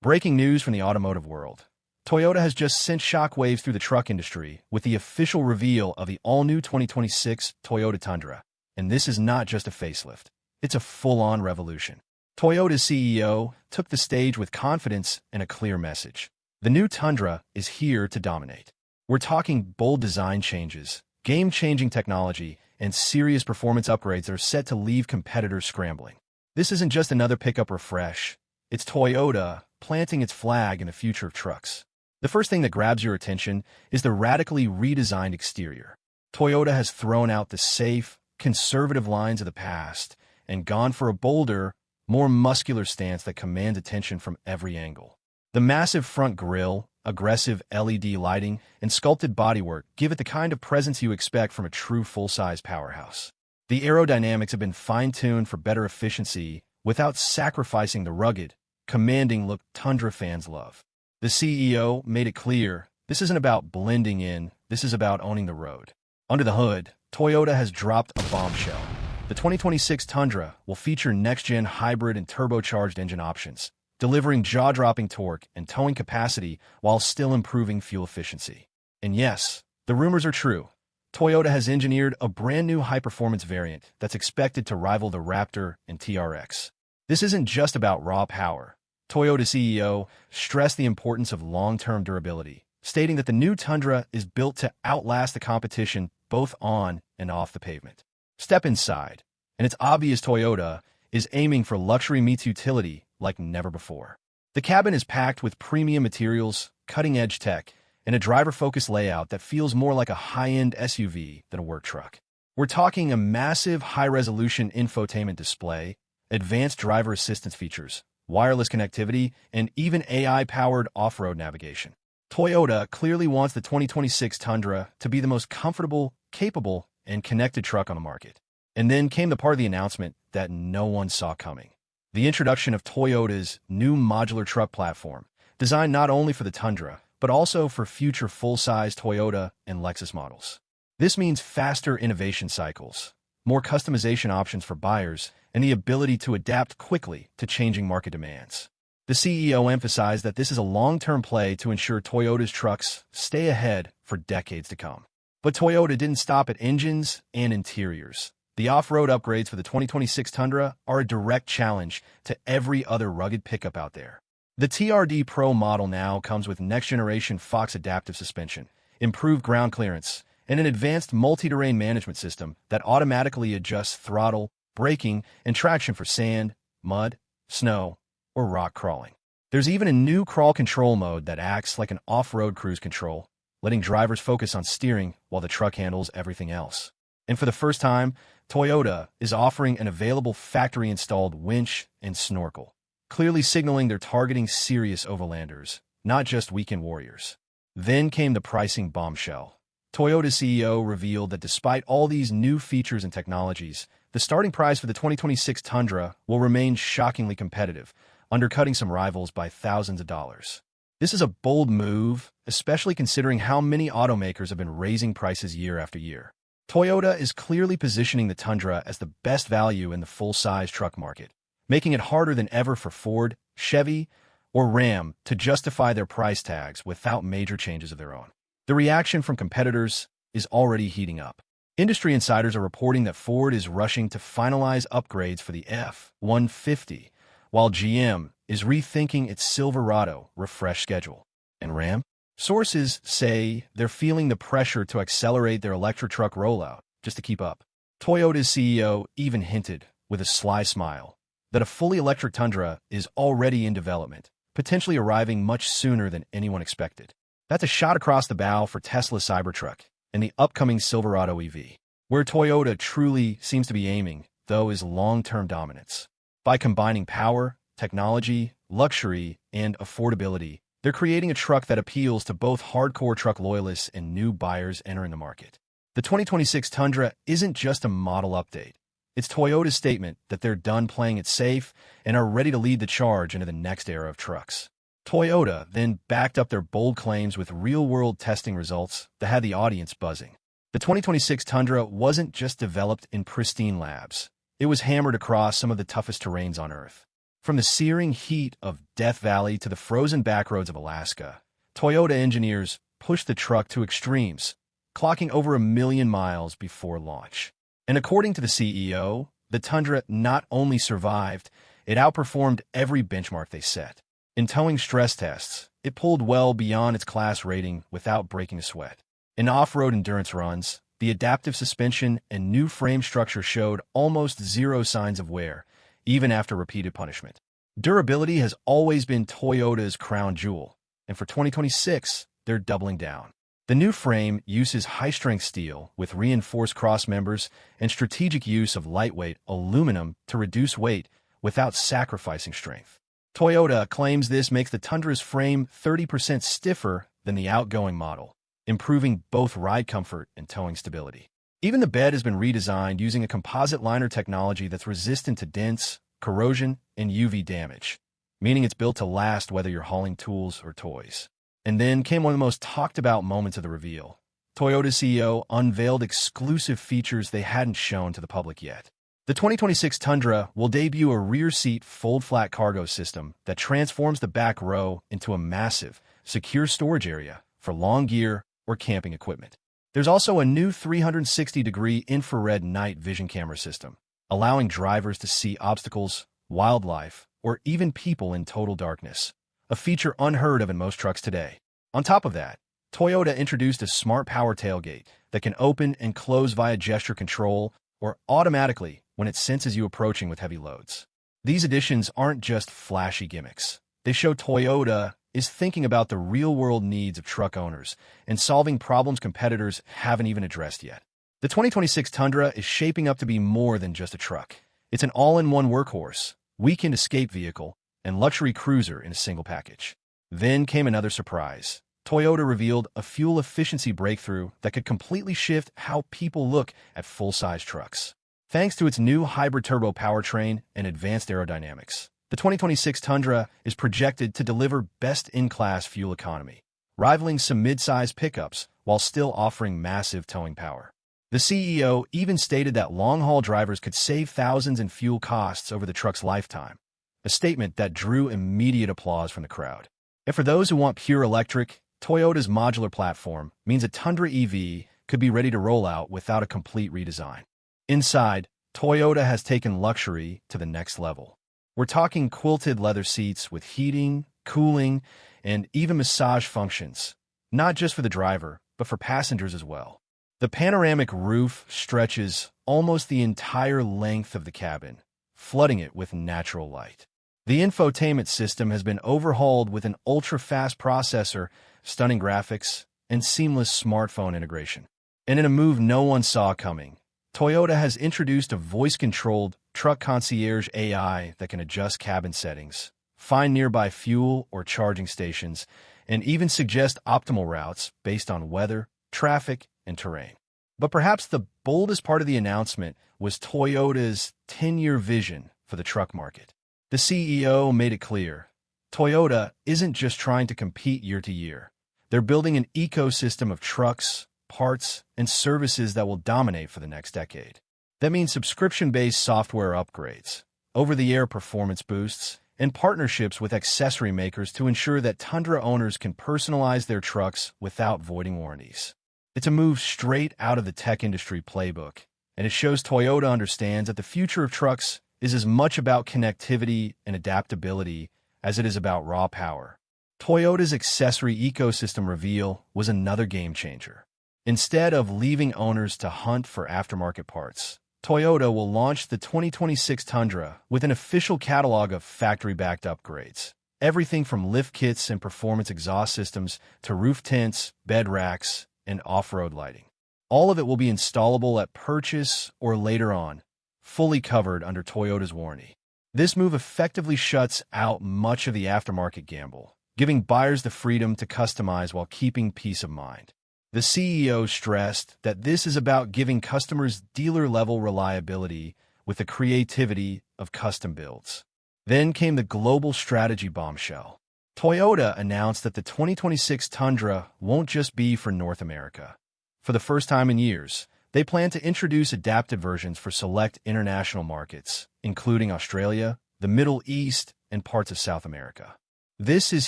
Breaking news from the automotive world. Toyota has just sent shockwaves through the truck industry with the official reveal of the all-new 2026 Toyota Tundra. And this is not just a facelift. It's a full-on revolution. Toyota's CEO took the stage with confidence and a clear message. The new Tundra is here to dominate. We're talking bold design changes, game-changing technology, and serious performance upgrades that are set to leave competitors scrambling. This isn't just another pickup refresh. It's Toyota planting its flag in the future of trucks. The first thing that grabs your attention is the radically redesigned exterior. Toyota has thrown out the safe, conservative lines of the past and gone for a bolder, more muscular stance that commands attention from every angle. The massive front grille, aggressive LED lighting, and sculpted bodywork give it the kind of presence you expect from a true full-size powerhouse. The aerodynamics have been fine-tuned for better efficiency without sacrificing the rugged, commanding look Tundra fans love. The CEO made it clear, this isn't about blending in, this is about owning the road. Under the hood, Toyota has dropped a bombshell. The 2026 Tundra will feature next-gen hybrid and turbocharged engine options, delivering jaw-dropping torque and towing capacity while still improving fuel efficiency. And yes, the rumors are true. Toyota has engineered a brand-new high-performance variant that's expected to rival the Raptor and TRX. This isn't just about raw power. Toyota CEO stressed the importance of long-term durability, stating that the new Tundra is built to outlast the competition both on and off the pavement. Step inside, and it's obvious Toyota is aiming for luxury meets utility like never before. The cabin is packed with premium materials, cutting-edge tech, and a driver-focused layout that feels more like a high-end SUV than a work truck. We're talking a massive high-resolution infotainment display, advanced driver assistance features, wireless connectivity, and even AI-powered off-road navigation. Toyota clearly wants the 2026 Tundra to be the most comfortable, capable, and connected truck on the market. And then came the part of the announcement that no one saw coming. The introduction of Toyota's new modular truck platform, designed not only for the Tundra, but also for future full-size Toyota and Lexus models. This means faster innovation cycles, more customization options for buyers, and the ability to adapt quickly to changing market demands. The CEO emphasized that this is a long-term play to ensure Toyota's trucks stay ahead for decades to come. But Toyota didn't stop at engines and interiors. The off-road upgrades for the 2026 Tundra are a direct challenge to every other rugged pickup out there. The TRD Pro model now comes with next-generation Fox adaptive suspension, improved ground clearance, and an advanced multi-terrain management system that automatically adjusts throttle, braking, and traction for sand, mud, snow, or rock crawling. There's even a new crawl control mode that acts like an off-road cruise control, letting drivers focus on steering while the truck handles everything else. And for the first time, Toyota is offering an available factory-installed winch and snorkel, clearly signaling they're targeting serious overlanders, not just weekend warriors. Then came the pricing bombshell. Toyota's CEO revealed that despite all these new features and technologies, the starting price for the 2026 Tundra will remain shockingly competitive, undercutting some rivals by thousands of dollars. This is a bold move, especially considering how many automakers have been raising prices year after year. Toyota is clearly positioning the Tundra as the best value in the full-size truck market, making it harder than ever for Ford, Chevy, or Ram to justify their price tags without major changes of their own. The reaction from competitors is already heating up. Industry insiders are reporting that Ford is rushing to finalize upgrades for the F-150, while GM is rethinking its Silverado refresh schedule. And Ram? Sources say they're feeling the pressure to accelerate their electric truck rollout just to keep up. Toyota's CEO even hinted, with a sly smile, that a fully electric Tundra is already in development, potentially arriving much sooner than anyone expected. That's a shot across the bow for Tesla's Cybertruck and the upcoming Silverado EV. Where Toyota truly seems to be aiming, though, is long-term dominance. By combining power, technology, luxury, and affordability, they're creating a truck that appeals to both hardcore truck loyalists and new buyers entering the market. The 2026 Tundra isn't just a model update. It's Toyota's statement that they're done playing it safe and are ready to lead the charge into the next era of trucks. Toyota then backed up their bold claims with real-world testing results that had the audience buzzing. The 2026 Tundra wasn't just developed in pristine labs. It was hammered across some of the toughest terrains on Earth. From the searing heat of Death Valley to the frozen backroads of Alaska, Toyota engineers pushed the truck to extremes, clocking over 1 million miles before launch. And according to the CEO, the Tundra not only survived, it outperformed every benchmark they set. In towing stress tests, it pulled well beyond its class rating without breaking a sweat. In off-road endurance runs, the adaptive suspension and new frame structure showed almost zero signs of wear, even after repeated punishment. Durability has always been Toyota's crown jewel, and for 2026, they're doubling down. The new frame uses high-strength steel with reinforced cross members and strategic use of lightweight aluminum to reduce weight without sacrificing strength. Toyota claims this makes the Tundra's frame 30% stiffer than the outgoing model, improving both ride comfort and towing stability. Even the bed has been redesigned using a composite liner technology that's resistant to dents, corrosion, and UV damage, meaning it's built to last whether you're hauling tools or toys. And then came one of the most talked-about moments of the reveal. Toyota's CEO unveiled exclusive features they hadn't shown to the public yet. The 2026 Tundra will debut a rear-seat fold-flat cargo system that transforms the back row into a massive, secure storage area for long gear or camping equipment. There's also a new 360-degree infrared night vision camera system, allowing drivers to see obstacles, wildlife, or even people in total darkness, a feature unheard of in most trucks today. On top of that, Toyota introduced a smart power tailgate that can open and close via gesture control or automatically when it senses you approaching with heavy loads. These additions aren't just flashy gimmicks. They show Toyota is thinking about the real-world needs of truck owners and solving problems competitors haven't even addressed yet. The 2026 Tundra is shaping up to be more than just a truck. It's an all-in-one workhorse, weekend escape vehicle, and luxury cruiser in a single package. Then came another surprise. Toyota revealed a fuel efficiency breakthrough that could completely shift how people look at full-size trucks. Thanks to its new hybrid turbo powertrain and advanced aerodynamics, the 2026 Tundra is projected to deliver best-in-class fuel economy, rivaling some mid-size pickups while still offering massive towing power. The CEO even stated that long-haul drivers could save thousands in fuel costs over the truck's lifetime, a statement that drew immediate applause from the crowd. And for those who want pure electric, Toyota's modular platform means a Tundra EV could be ready to roll out without a complete redesign. Inside, Toyota has taken luxury to the next level. We're talking quilted leather seats with heating, cooling, and even massage functions, not just for the driver, but for passengers as well. The panoramic roof stretches almost the entire length of the cabin, flooding it with natural light. The infotainment system has been overhauled with an ultra-fast processor, stunning graphics, and seamless smartphone integration. And in a move no one saw coming, Toyota has introduced a voice-controlled truck concierge AI that can adjust cabin settings, find nearby fuel or charging stations, and even suggest optimal routes based on weather, traffic, and terrain. But perhaps the boldest part of the announcement was Toyota's 10-year vision for the truck market. The CEO made it clear, Toyota isn't just trying to compete year to year. They're building an ecosystem of trucks, parts, and services that will dominate for the next decade. That means subscription-based software upgrades, over-the-air performance boosts, and partnerships with accessory makers to ensure that Tundra owners can personalize their trucks without voiding warranties. It's a move straight out of the tech industry playbook, and it shows Toyota understands that the future of trucks is as much about connectivity and adaptability as it is about raw power. Toyota's accessory ecosystem reveal was another game-changer. Instead of leaving owners to hunt for aftermarket parts, Toyota will launch the 2026 Tundra with an official catalog of factory-backed upgrades. Everything from lift kits and performance exhaust systems to roof tents, bed racks, and off-road lighting. All of it will be installable at purchase or later on, fully covered under Toyota's warranty. This move effectively shuts out much of the aftermarket gamble, giving buyers the freedom to customize while keeping peace of mind. The CEO stressed that this is about giving customers dealer-level reliability with the creativity of custom builds. Then came the global strategy bombshell. Toyota announced that the 2026 Tundra won't just be for North America. For the first time in years, they plan to introduce adapted versions for select international markets, including Australia, the Middle East, and parts of South America. This is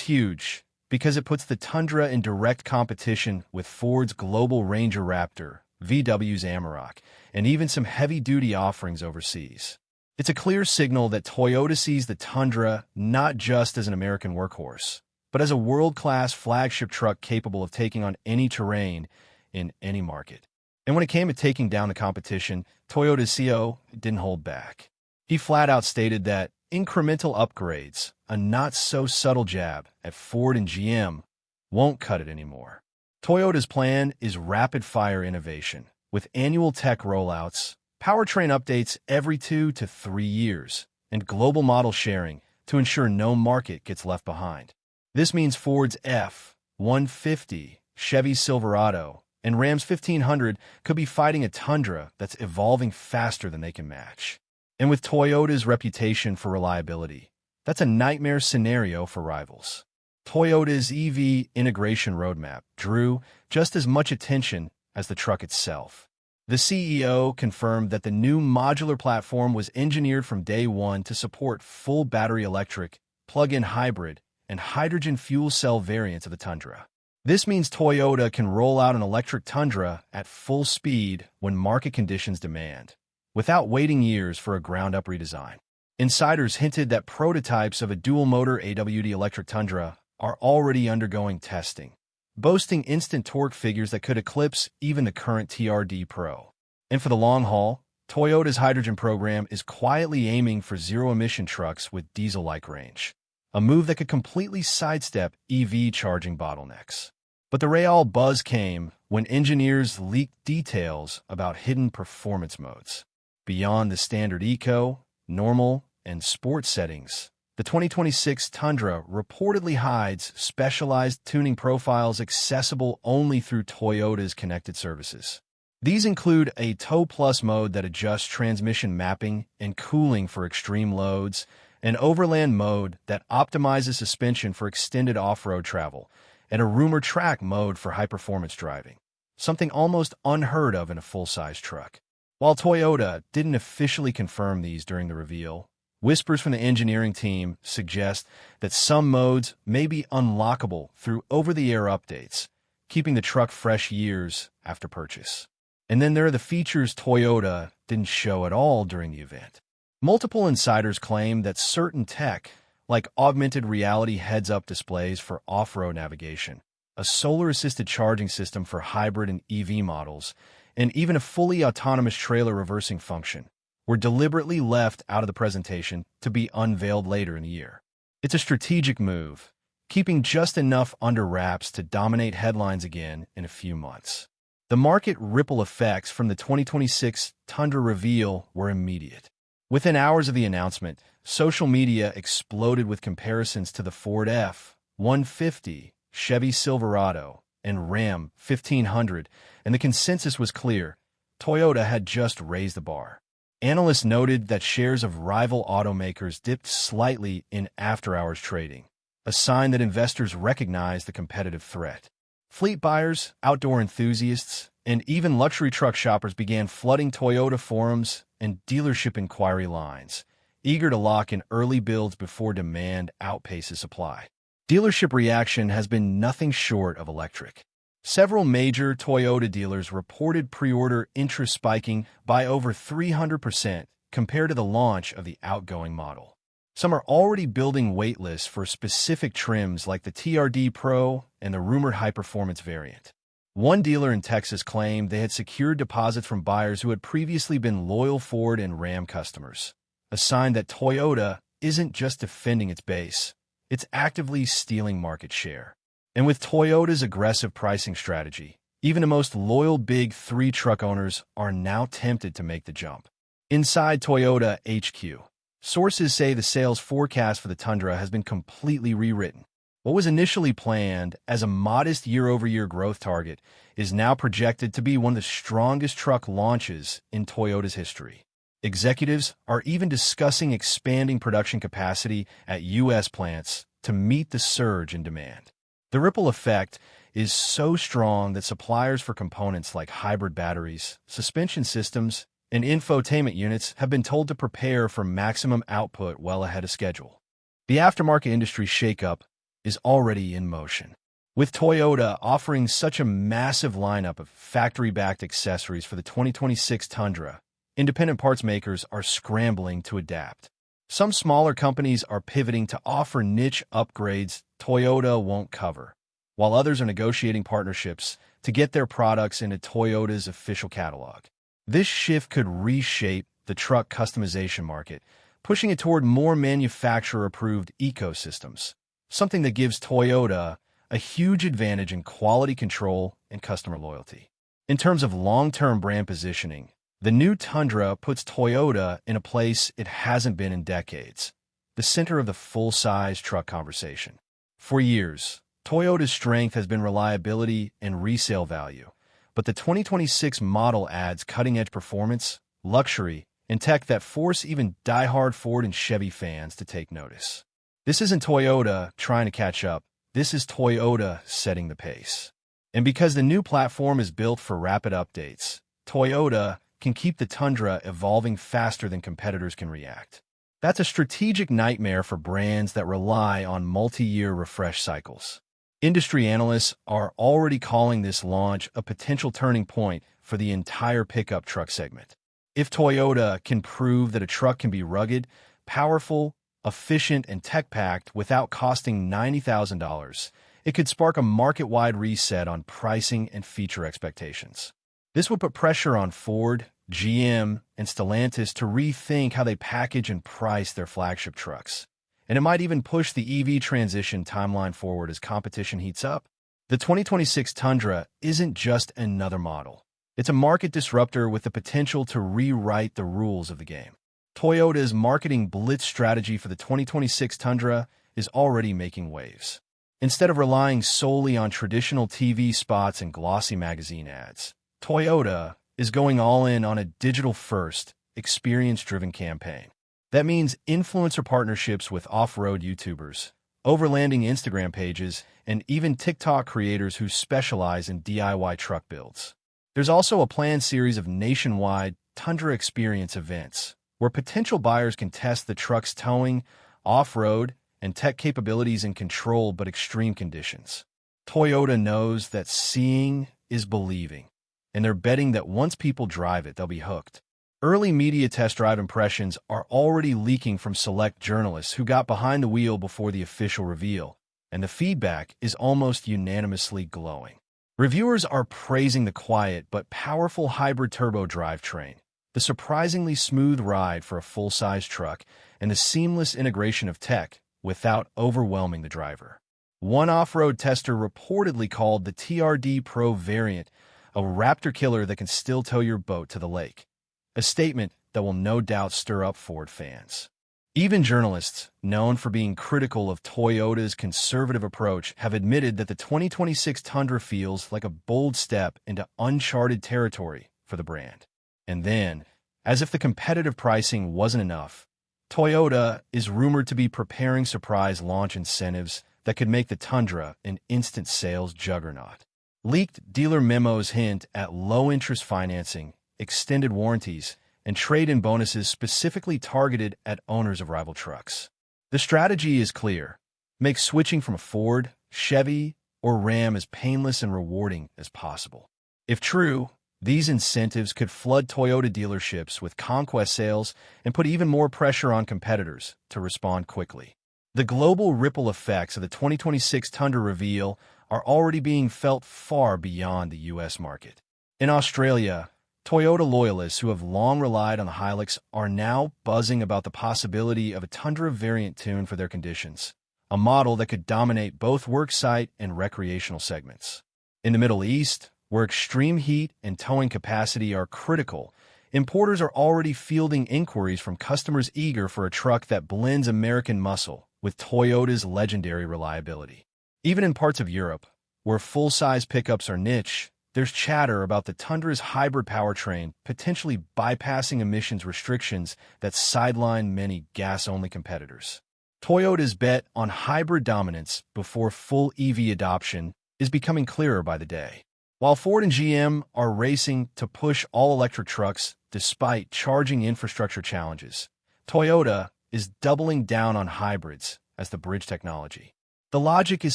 huge because it puts the Tundra in direct competition with Ford's global Ranger Raptor, VW's Amarok, and even some heavy-duty offerings overseas. It's a clear signal that Toyota sees the Tundra not just as an American workhorse, but as a world-class flagship truck capable of taking on any terrain in any market. And when it came to taking down the competition, Toyota's CEO didn't hold back. He flat-out stated that incremental upgrades, a not-so-subtle jab at Ford and GM, won't cut it anymore. Toyota's plan is rapid-fire innovation, with annual tech rollouts, powertrain updates every 2 to 3 years, and global model sharing to ensure no market gets left behind. This means Ford's F-150, Chevy's Silverado, and Ram's 1500 could be fighting a Tundra that's evolving faster than they can match. And with Toyota's reputation for reliability, that's a nightmare scenario for rivals. Toyota's EV integration roadmap drew just as much attention as the truck itself. The CEO confirmed that the new modular platform was engineered from day one to support full battery electric, plug-in hybrid, and hydrogen fuel cell variants of the Tundra. This means Toyota can roll out an electric Tundra at full speed when market conditions demand, without waiting years for a ground-up redesign. Insiders hinted that prototypes of a dual-motor AWD electric Tundra are already undergoing testing, boasting instant torque figures that could eclipse even the current TRD Pro. And for the long haul, Toyota's hydrogen program is quietly aiming for zero-emission trucks with diesel-like range, a move that could completely sidestep EV charging bottlenecks. But the real buzz came when engineers leaked details about hidden performance modes. Beyond the standard eco, normal, and sport settings, the 2026 Tundra reportedly hides specialized tuning profiles accessible only through Toyota's connected services. These include a Tow Plus mode that adjusts transmission mapping and cooling for extreme loads, an overland mode that optimizes suspension for extended off-road travel, and a rumor track mode for high-performance driving, something almost unheard of in a full-size truck. While Toyota didn't officially confirm these during the reveal, whispers from the engineering team suggest that some modes may be unlockable through over-the-air updates, keeping the truck fresh years after purchase. And then there are the features Toyota didn't show at all during the event. Multiple insiders claim that certain tech, like augmented reality heads-up displays for off-road navigation, a solar-assisted charging system for hybrid and EV models, and even a fully autonomous trailer reversing function, were deliberately left out of the presentation to be unveiled later in the year. It's a strategic move, keeping just enough under wraps to dominate headlines again in a few months. The market ripple effects from the 2026 Tundra reveal were immediate. Within hours of the announcement, social media exploded with comparisons to the Ford F-150, Chevy Silverado, and Ram 1500, and the consensus was clear: Toyota had just raised the bar. Analysts noted that shares of rival automakers dipped slightly in after-hours trading, a sign that investors recognized the competitive threat. Fleet buyers, outdoor enthusiasts, and even luxury truck shoppers began flooding Toyota forums and dealership inquiry lines, eager to lock in early builds before demand outpaces supply. Dealership reaction has been nothing short of electric. Several major Toyota dealers reported pre-order interest spiking by over 300% compared to the launch of the outgoing model. Some are already building waitlists for specific trims like the TRD Pro and the rumored high-performance variant. One dealer in Texas claimed they had secured deposits from buyers who had previously been loyal Ford and Ram customers, a sign that Toyota isn't just defending its base, it's actively stealing market share. And with Toyota's aggressive pricing strategy, even the most loyal Big Three truck owners are now tempted to make the jump. Inside Toyota HQ, sources say the sales forecast for the Tundra has been completely rewritten. What was initially planned as a modest year-over-year growth target is now projected to be one of the strongest truck launches in Toyota's history. Executives are even discussing expanding production capacity at U.S. plants to meet the surge in demand. The ripple effect is so strong that suppliers for components like hybrid batteries, suspension systems, and infotainment units have been told to prepare for maximum output well ahead of schedule. The aftermarket industry shakeup is already in motion, with Toyota offering such a massive lineup of factory-backed accessories for the 2026 Tundra. Independent parts makers are scrambling to adapt. Some smaller companies are pivoting to offer niche upgrades Toyota won't cover, while others are negotiating partnerships to get their products into Toyota's official catalog. This shift could reshape the truck customization market, pushing it toward more manufacturer-approved ecosystems, something that gives Toyota a huge advantage in quality control and customer loyalty. In terms of long-term brand positioning, the new Tundra puts Toyota in a place it hasn't been in decades, the center of the full-size truck conversation. For years, Toyota's strength has been reliability and resale value, but the 2026 model adds cutting-edge performance, luxury, and tech that force even die-hard Ford and Chevy fans to take notice. This isn't Toyota trying to catch up, this is Toyota setting the pace. And because the new platform is built for rapid updates, Toyota can keep the Tundra evolving faster than competitors can react. That's a strategic nightmare for brands that rely on multi-year refresh cycles. Industry analysts are already calling this launch a potential turning point for the entire pickup truck segment. If Toyota can prove that a truck can be rugged, powerful, efficient, and tech-packed without costing $90,000, it could spark a market-wide reset on pricing and feature expectations. This would put pressure on Ford, GM, and Stellantis to rethink how they package and price their flagship trucks. And it might even push the EV transition timeline forward as competition heats up. The 2026 Tundra isn't just another model. It's a market disruptor with the potential to rewrite the rules of the game. Toyota's marketing blitz strategy for the 2026 Tundra is already making waves. Instead of relying solely on traditional TV spots and glossy magazine ads, Toyota is going all in on a digital-first, experience-driven campaign. That means influencer partnerships with off-road YouTubers, overlanding Instagram pages, and even TikTok creators who specialize in DIY truck builds. There's also a planned series of nationwide Tundra Experience events, where potential buyers can test the truck's towing, off-road, and tech capabilities in controlled but extreme conditions. Toyota knows that seeing is believing, and they're betting that once people drive it, they'll be hooked. Early media test drive impressions are already leaking from select journalists who got behind the wheel before the official reveal, and the feedback is almost unanimously glowing. Reviewers are praising the quiet but powerful hybrid turbo drivetrain, the surprisingly smooth ride for a full-size truck, and the seamless integration of tech without overwhelming the driver. One off-road tester reportedly called the TRD Pro variant a Raptor killer that can still tow your boat to the lake, a statement that will no doubt stir up Ford fans. Even journalists, known for being critical of Toyota's conservative approach, have admitted that the 2026 Tundra feels like a bold step into uncharted territory for the brand. And then, as if the competitive pricing wasn't enough, Toyota is rumored to be preparing surprise launch incentives that could make the Tundra an instant sales juggernaut. Leaked dealer memos hint at low-interest financing, extended warranties, and trade-in bonuses specifically targeted at owners of rival trucks. The strategy is clear. Make switching from a Ford, Chevy, or Ram as painless and rewarding as possible. If true, these incentives could flood Toyota dealerships with conquest sales and put even more pressure on competitors to respond quickly. The global ripple effects of the 2026 Tundra reveal are already being felt far beyond the U.S. market. In Australia, Toyota loyalists who have long relied on the Hilux are now buzzing about the possibility of a Tundra variant tuned for their conditions, a model that could dominate both worksite and recreational segments. In the Middle East, where extreme heat and towing capacity are critical, importers are already fielding inquiries from customers eager for a truck that blends American muscle with Toyota's legendary reliability. Even in parts of Europe, where full-size pickups are niche, there's chatter about the Tundra's hybrid powertrain potentially bypassing emissions restrictions that sideline many gas-only competitors. Toyota's bet on hybrid dominance before full EV adoption is becoming clearer by the day. While Ford and GM are racing to push all-electric trucks despite charging infrastructure challenges, Toyota is doubling down on hybrids as the bridge technology. The logic is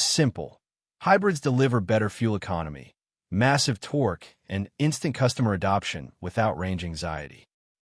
simple. Hybrids deliver better fuel economy, massive torque, and instant customer adoption without range anxiety.